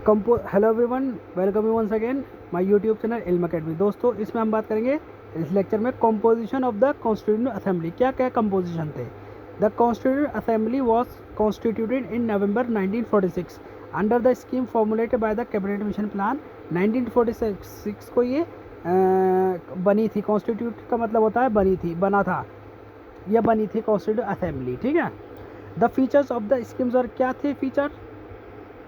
Hello everyone, welcome you once again my YouTube channel Ilm academy. दोस्तों, इसमें हम बात करेंगे इस लेक्चर में composition of the constituent assembly. क्या क्या कॉम्पोजिशन थे। The constituent assembly was constituted in November 1946 under the scheme formulated by the cabinet mission plan. 1946 को ये बनी थी। कॉन्स्टिट्यूट का मतलब होता है बनी थी, बना था, यह बनी थी कॉन्स्टिट्यूएंट असेंबली। ठीक है। The features of the schemes, और क्या थे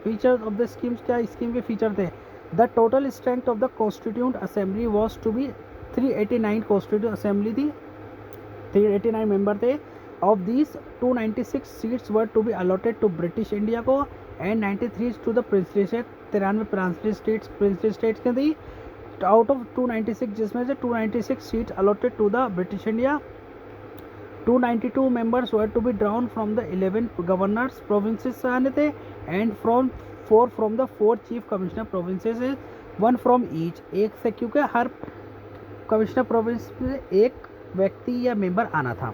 फीचर्स ऑफ द स्कीम्स, क्या स्कीम के फीचर थे। The total strength of the constituent assembly was to be 389। Constituent assembly थी, 389 मेंबर थे। Of these 296 seats were to be allotted to British India को and 93 to the princely state. 93 princely states के थी। Out of 296, जिसमें से 296 seats allotted to the British India. 292 members were to be drawn from the 11 governors provinces से आने थे and from 4 from the 4 chief commissioner provinces, 1 from each। एक से, क्योंकि हर कमिश्नर प्रोविंस में एक व्यक्ति या मेंबर आना था।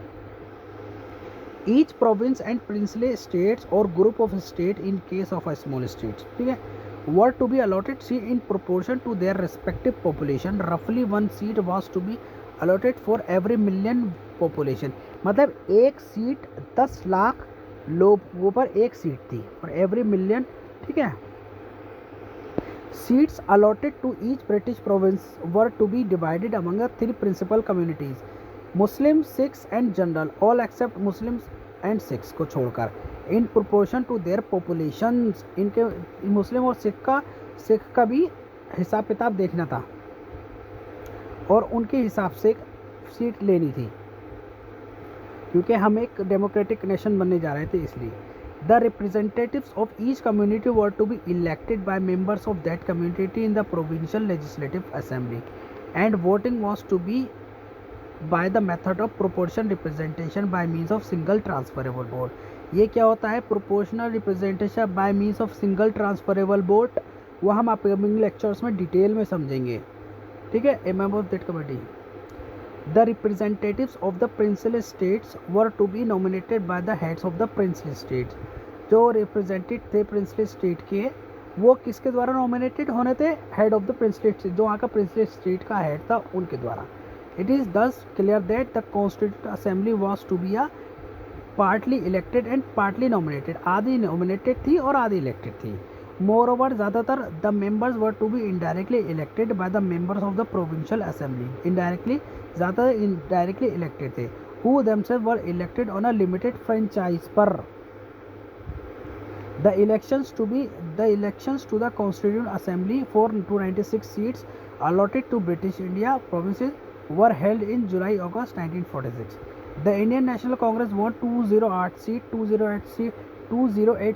Each province and princely states और group of state in case of a small states, ठीक है, वर टू बी अलॉटेड सी in proportion to their respective population. रफली 1 seat was to be allotted for every million population. मतलब एक seat 10 lakh लोगों पर एक सीट थी और एवरी मिलियन। ठीक है। Seats allotted to each British province were to be divided among the 3 principal communities, Muslim, Sikhs and general, all except Muslims and Sikhs को छोड़कर, in proportion to their populations. इनके मुस्लिम और सिख का भी हिसाब किताब देखना था और उनके हिसाब से सीट लेनी थी, क्योंकि हम एक डेमोक्रेटिक नेशन बनने जा रहे थे इसलिए। The representatives of each community were to be elected by members of that community in the provincial legislative assembly and voting was to be by the method of proportion representation by means of single transferable vote. ये क्या होता है proportional representation by means of single transferable vote, वो हम upcoming lectures में detail में समझेंगे। ठीक है। ए member of that committee. The representatives of the princely states were to be nominated by the heads of the princely states। जो represented थे princely state के, वो किसके द्वारा nominated होने थे? head of the princely state, जो वहाँ का princely state का head था उनके द्वारा। It is thus clear that the constituent assembly was to be a partly elected and partly nominated। आधी nominated थी और आधी elected थी। Moreover, ज़्यादातर the members were to be indirectly elected by the members of the provincial assembly। indirectly, ज़्यादातर indirectly elected थे, who themselves were elected on a limited franchise पर। The elections to the constituent assembly for 296 seats allotted to British India provinces were held in July-August 1946। The Indian National Congress won 208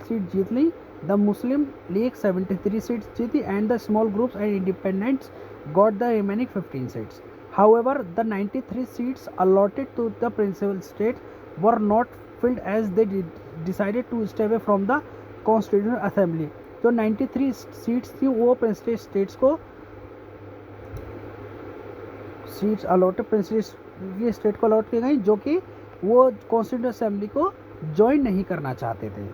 seat जीत ली। The Muslim League 73 seats जीती and the small groups and independents got the remaining 15 seats। However, the 93 seats allotted to the principal states were not filled as they decided to stay away from the Constituent Assembly। जो 93 seats थी वो princely states को seats allotted, princely state को allot की गई, जो कि वो कॉन्स्टिट्यूंट असेंबली को ज्वाइन नहीं करना चाहते थे।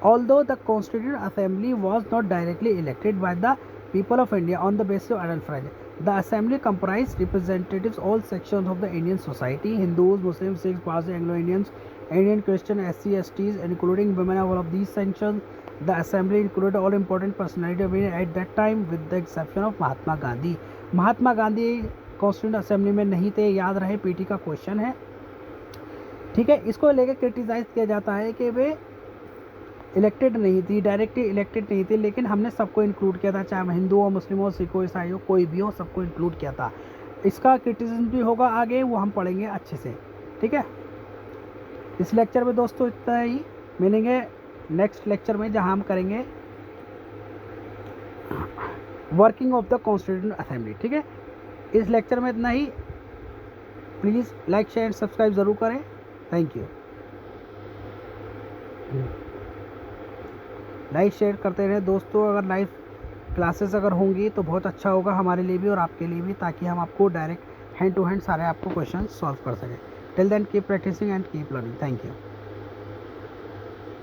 Although the Constituent Assembly was not directly elected by the people of India on the basis of adult franchise, the assembly comprised representatives all sections of the Indian society, Hindus, Muslims, Sikhs, Parsi, Anglo-Indians, Indian Christian, SC, STs, including women of all of these sections। The assembly included all important personalities of India at that time with the exception of Mahatma Gandhi। Mahatma Gandhi constituent assembly में नहीं थे, याद रहे, PT का question है। ठीक है। इसको लेकर क्रिटिसाइज किया जाता है कि वे इलेक्टेड नहीं थी, डायरेक्टली इलेक्टेड नहीं थी, लेकिन हमने सबको इंक्लूड किया था, चाहे हिंदू हो, मुस्लिम हो, सिख हो, ईसाई हो, कोई भी हो, सबको इंक्लूड किया था। इसका क्रिटिसिज्म भी होगा आगे, वो हम पढ़ेंगे अच्छे से। ठीक है। इस लेक्चर में दोस्तों इतना ही, मिलेंगे नेक्स्ट लेक्चर में जहां हम करेंगे working of the constituent assembly. ठीक है। इस लेक्चर में इतना ही। प्लीज़ लाइक, शेयर, सब्सक्राइब ज़रूर करें। Thank you. लाइक शेयर करते रहें दोस्तों। अगर लाइव क्लासेस अगर होंगी तो बहुत अच्छा होगा हमारे लिए भी और आपके लिए भी, ताकि हम आपको डायरेक्ट हैंड टू हैंड सारे आपको क्वेश्चन सॉल्व कर सकें। Till then keep practising and keep learning. Thank you.